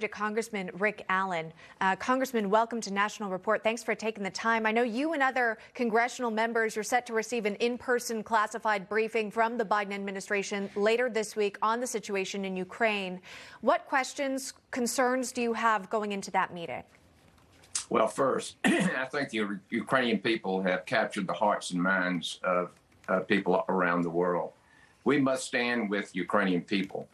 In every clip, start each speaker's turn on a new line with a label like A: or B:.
A: To Congressman Rick Allen. Congressman, welcome to National Report. Thanks for taking the time. I know you and other congressional members are set to receive an in-person classified briefing from the Biden administration later this week on the situation in Ukraine. What questions, concerns do you have going into that meeting?
B: Well, first, I think the Ukrainian people have captured the hearts and minds of people around the world. We must stand with Ukrainian people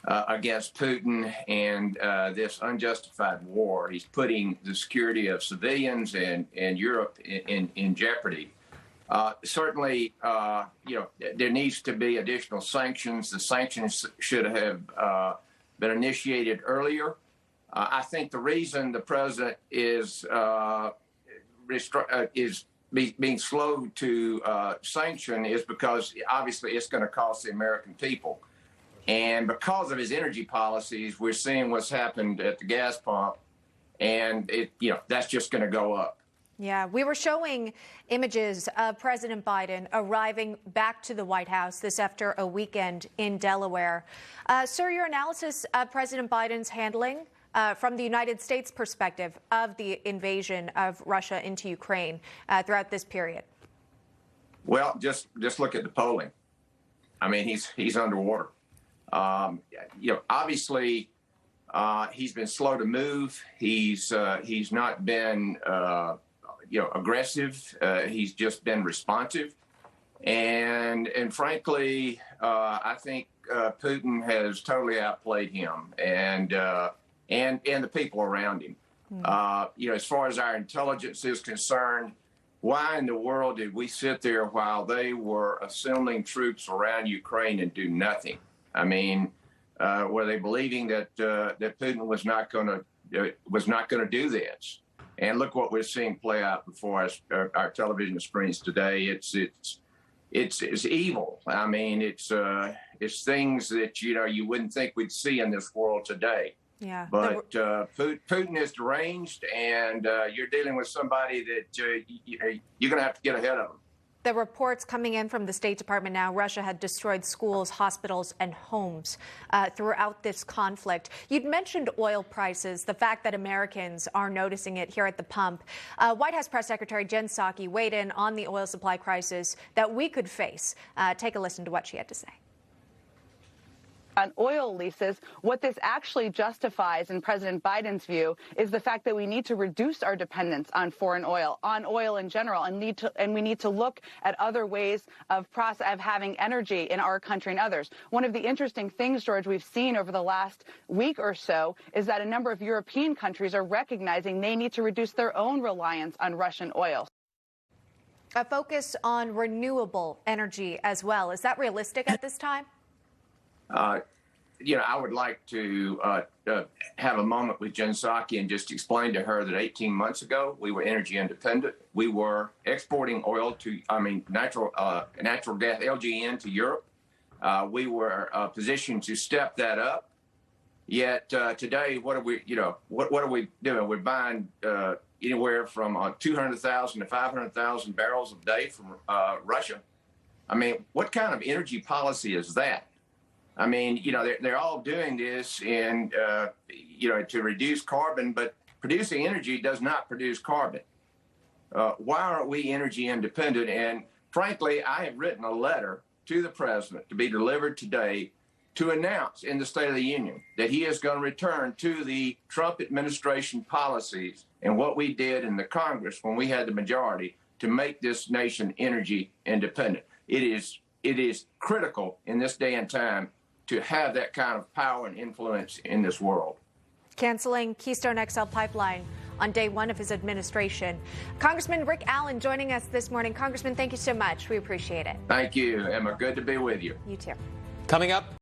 B: against Putin and this unjustified war. He's putting the security of civilians and Europe in jeopardy. Certainly, there needs to be additional sanctions. The sanctions should have been initiated earlier. I think the reason the president is being slow to sanction is because obviously it's going to cost the American people. And because of his energy policies, we're seeing what's happened at the gas pump, and that's just going to go up.
A: Yeah, we were showing images of President Biden arriving back to the White House this after a weekend in Delaware. Sir, your analysis of President Biden's handling from the United States perspective of the invasion of Russia into Ukraine throughout this period?
B: Well, just look at the polling. I mean, he's underwater. Obviously, he's been slow to move. He's not been, aggressive. He's just been responsive. And frankly, I think Putin has totally outplayed him and the people around him. As far as our intelligence is concerned, why in the world did we sit there while they were assembling troops around Ukraine and do nothing? I mean, were they believing that Putin was not going to do this? And look what we're seeing play out before us, our television screens today. It's evil. I mean, it's things that you wouldn't think we'd see in this world today.
A: Yeah.
B: But Putin is deranged, and you're dealing with somebody that you're going to have to get ahead of him.
A: The reports coming in from the State Department now, Russia had destroyed schools, hospitals, and homes throughout this conflict. You'd mentioned oil prices, the fact that Americans are noticing it here at the pump. White House Press Secretary Jen Psaki weighed in on the oil supply crisis that we could face. Take a listen to what she had to say.
C: On oil leases, what this actually justifies, in President Biden's view, is the fact that we need to reduce our dependence on foreign oil, on oil in general, and we need to look at other ways of having energy in our country and others. One of the interesting things, George, we've seen over the last week or so is that a number of European countries are recognizing they need to reduce their own reliance on Russian oil.
A: A focus on renewable energy as well. Is that realistic at this time?
B: I would like to have a moment with Jen Psaki and just explain to her that 18 months ago, we were energy independent. We were exporting oil natural gas, LNG, to Europe. We were positioned to step that up. Yet today, what are we doing? We're buying anywhere from 200,000 to 500,000 barrels a day from Russia. I mean, what kind of energy policy is that? I mean, they're all doing this to reduce carbon, but producing energy does not produce carbon. Why aren't we energy independent? And frankly, I have written a letter to the president to be delivered today to announce in the State of the Union that he is going to return to the Trump administration policies and what we did in the Congress when we had the majority to make this nation energy independent. It is critical in this day and time to have that kind of power and influence in this world.
A: Canceling Keystone XL pipeline on day one of his administration. Congressman Rick Allen joining us this morning. Congressman, thank you so much. We appreciate it.
B: Thank you, Emma. Good to be with you.
A: You too.
D: Coming up.